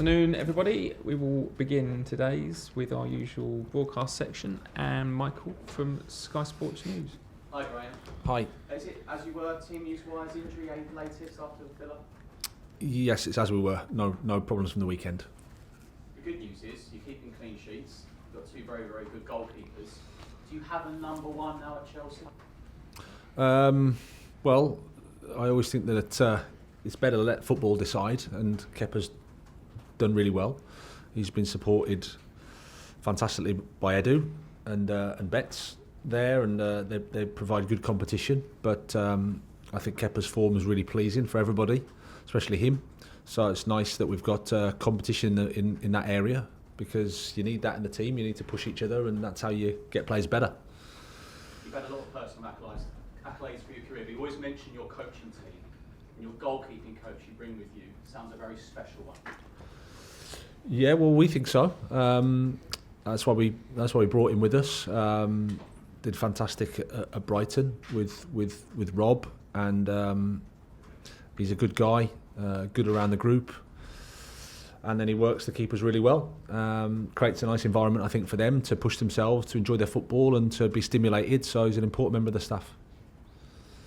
afternoon, everybody. We will begin today's with our usual broadcast section and Michael from Sky Sports News. Hi, Graham. Hi. Is it as you were, team news-wise, injury latest after the Villa? Yes, it's as we were. No problems from the weekend. The good news is you're keeping clean sheets. You've got two very, very good goalkeepers. Do you have a number one now at Chelsea? Well, I always think that it's better to let football decide, and Kepa's done really well. He's been supported fantastically by Edu and Betts there, and they provide good competition. But I think Kepa's form is really pleasing for everybody, especially him. So it's nice that we've got competition in that area, because you need that in the team. You need to push each other, and that's how you get players better. You've had a lot of personal accolades for your career, but you always mention your coaching team and your goalkeeping coach you bring with you. Sounds a very special one. Yeah, well, we think so. That's why we brought him with us. Did fantastic at Brighton with Rob, and he's a good guy, good around the group, and then he works the keepers really well. Creates a nice environment, I think, for them to push themselves, to enjoy their football and to be stimulated. So he's an important member of the staff.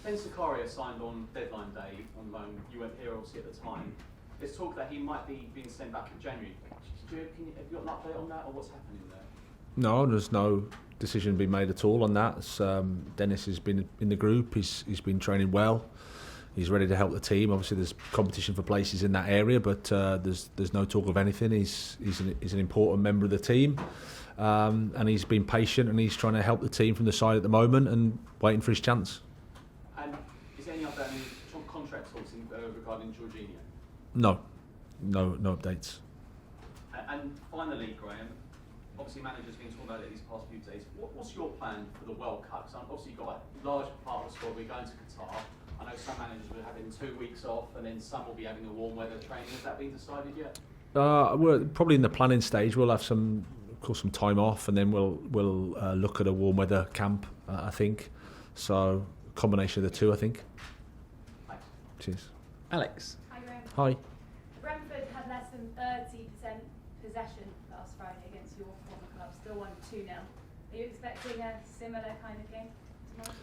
Ben Zakaria signed on deadline day on loan. You weren't here obviously at the time. There's talk that he might be being sent back in January. Have you got an update on that, or what's happening there? No, there's no decision been made at all on that. Dennis has been in the group. He's been training well. He's ready to help the team. Obviously, there's competition for places in that area, but there's no talk of anything. He's an important member of the team, and he's been patient, and he's trying to help the team from the side at the moment and waiting for his chance. And is there any update on contract talks regarding Jorginho? No updates. And finally, Graham, obviously managers been talking about it these past few days. What's your plan for the World Cup? Because obviously you've got a large part of the squad. We're going to Qatar. I know some managers will be having 2 weeks off, and then some will be having a warm weather training. Has that been decided yet? We're probably in the planning stage. We'll have some time off, and then we'll look at a warm weather camp. I think so. Combination of the two, I think. Thanks. Cheers. Alex. Hi, Graham. Hi. Brentford had less than 30% possession last Friday against your former club, still won 2-0. Are you expecting a similar kind of game tomorrow?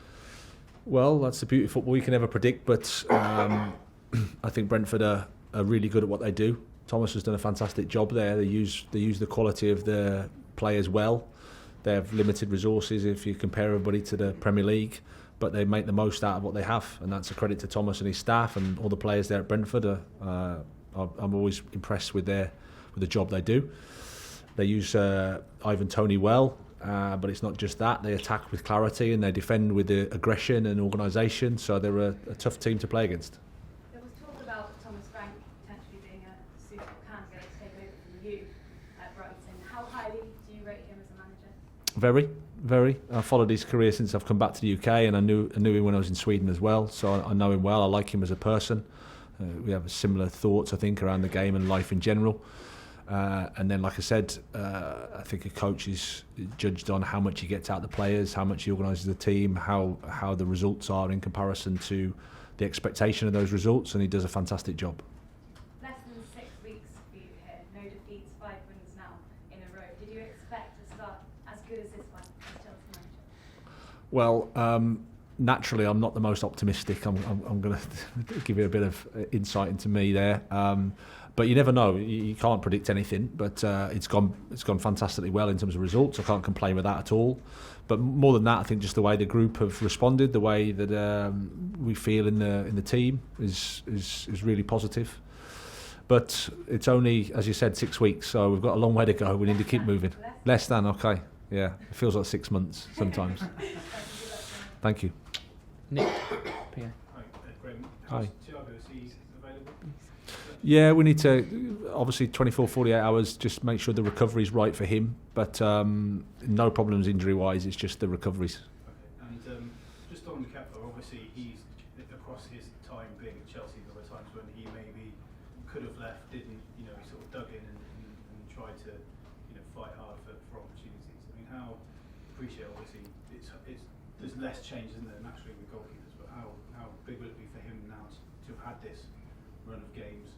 Well, that's the beauty of football. You can never predict, but I think Brentford are really good at what they do. Thomas has done a fantastic job there. They use the quality of the players well. They have limited resources if you compare everybody to the Premier League, but they make the most out of what they have, and that's a credit to Thomas and his staff and all the players there at Brentford. I'm always impressed with the job they do. They use Ivan Toney well, but it's not just that. They attack with clarity and they defend with the aggression and organisation. So they're a tough team to play against. There was talk about Thomas Frank potentially being a suitable candidate to take over from you at Brighton. How highly do you rate him as a manager? Very. I followed his career since I've come back to the UK, and I knew him when I was in Sweden as well. So I know him well. I like him as a person. We have similar thoughts, I think, around the game and life in general. And then, like I said, I think a coach is judged on how much he gets out of the players, how much he organises the team, how the results are in comparison to the expectation of those results, and he does a fantastic job. Less than 6 weeks for you here, no defeats, 5 wins now in a row. Did you expect to start as good as this one as Chelsea manager? Well, naturally, I'm not the most optimistic. I'm going to give you a bit of insight into me there. But you never know. You can't predict anything. But it's gone fantastically well in terms of results. I can't complain with that at all. But more than that, I think just the way the group have responded, the way that we feel in the team is really positive. But it's only, as you said, 6 weeks. So we've got a long way to go. We need to keep moving. Less than, okay. Yeah, it feels like 6 months sometimes. Thank you. Nick. PA. Hi, Graham. Hi. Thiago, is he available? Yeah, we need to, obviously 24, 48 hours, just make sure the recovery's right for him. But no problems injury-wise, it's just the recoveries. Okay. And just on Kepa, obviously he's, across his time being at Chelsea, there were times when he maybe could have left, didn't, he sort of dug in and tried to, fight hard for opportunities. I mean, how, appreciate obviously, there's less change, isn't there, naturally with goalkeepers, but how big will it be for him now to have had this run of games,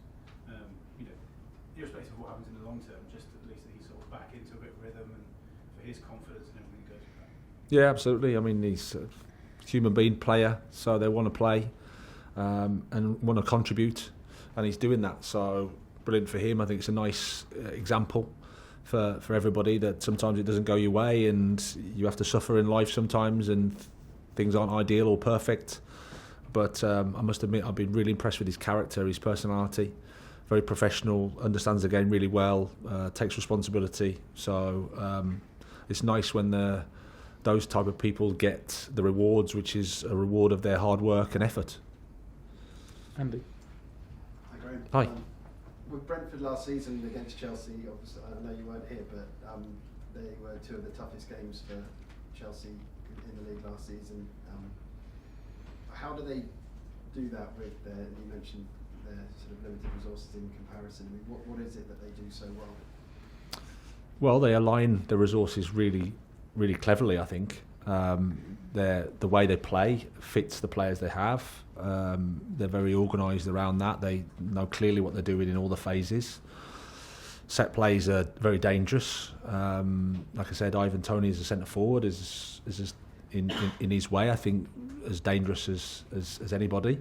irrespective of what happens in the long term, just at least that he's sort of back into a bit of rhythm and for his confidence and everything goes with that. Yeah, absolutely. I mean, he's a human being player, so they want to play and want to contribute, and he's doing that. So brilliant for him. I think it's a nice example for everybody that sometimes it doesn't go your way and you have to suffer in life sometimes and things aren't ideal or perfect. But I must admit, I've been really impressed with his character, his personality. Very professional, understands the game really well, takes responsibility. So it's nice when those type of people get the rewards, which is a reward of their hard work and effort. Andy. Hi, Graham. Hi. With Brentford last season against Chelsea, obviously, I know you weren't here, but they were two of the toughest games for Chelsea in the league last season. How do they do that with you mentioned their sort of limited resources in comparison? I mean, what is it that they do so well? Well, they align the resources really, really cleverly, I think. The way they play fits the players they have. They're very organised around that. They know clearly what they're doing in all the phases. Set plays are very dangerous. Like I said, Ivan Toney as a centre forward is in his way, I think, as dangerous as anybody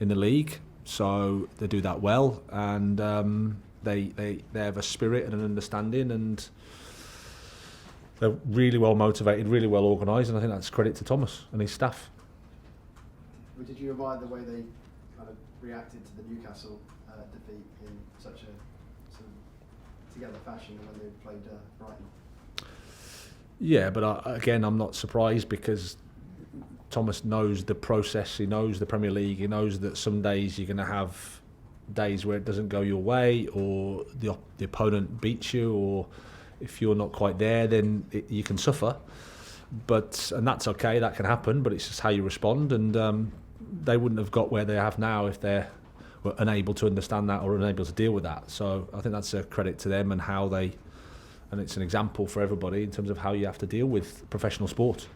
in the league. So they do that well, and they have a spirit and an understanding, and they're really well motivated, really well organised, and I think that's credit to Thomas and his staff. Did you admire the way they kind of reacted to the Newcastle defeat in such a sort of together fashion when they played Brighton? Yeah, but again, I'm not surprised because Thomas knows the process. He knows the Premier League. He knows that some days you're going to have days where it doesn't go your way, or the opponent beats you, or if you're not quite there, then you can suffer. And that's okay. That can happen. But it's just how you respond. And they wouldn't have got where they have now if they were unable to understand that or unable to deal with that. So I think that's a credit to them and how they. And it's an example for everybody in terms of how you have to deal with professional sport.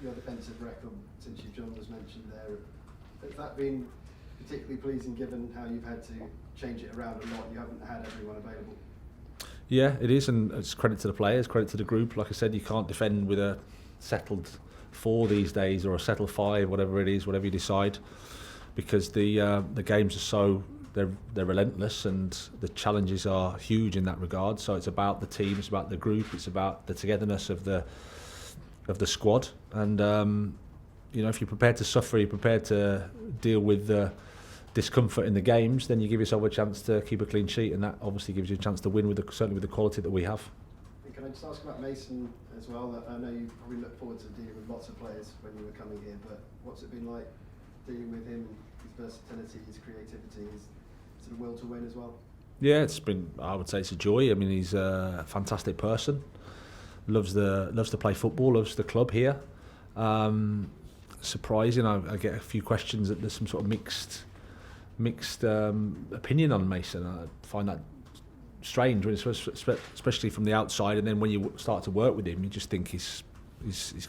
Your defensive record, since you've joined, was mentioned there. Has that been particularly pleasing given how you've had to change it around a lot? You haven't had everyone available. Yeah, it is, and it's credit to the players, credit to the group. Like I said, you can't defend with a settled 4 these days or a settled 5, whatever it is, whatever you decide, because the games are so they're relentless and the challenges are huge in that regard. So it's about the team, it's about the group, it's about the togetherness of the squad, and if you're prepared to suffer, you're prepared to deal with the discomfort in the games, then you give yourself a chance to keep a clean sheet, and that obviously gives you a chance to win certainly with the quality that we have. And can I just ask about Mason as well? I know you probably look forward to dealing with lots of players when you were coming here, but what's it been like dealing with him, his versatility, his creativity, his sort of will to win as well? Yeah, I would say it's a joy. I mean, he's a fantastic person. Loves to play football, loves the club here. Surprising, I get a few questions that there's some sort of mixed opinion on Mason. I find that strange, especially from the outside, and then when you start to work with him, you just think he's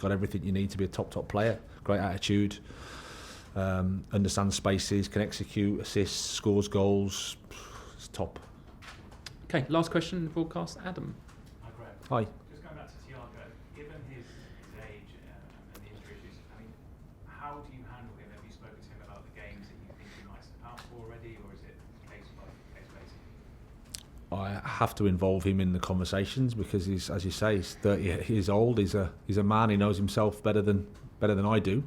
got everything you need to be a top player. Great attitude, understands spaces, can execute, assists, scores goals. It's top. Okay, last question in the broadcast, Adam. Hi, Graham. Hi. Just going back to Thiago, given his age and the injury issues, how do you handle him? Have you spoken to him about the games that you think he might step out for already, or is it case by case basis? I have to involve him in the conversations because he's, as you say, he's 30 years old. He's a man. He knows himself better than I do,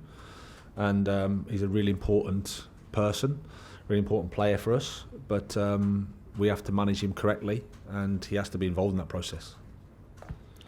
and he's a really important person, really important player for us. But we have to manage him correctly, and he has to be involved in that process.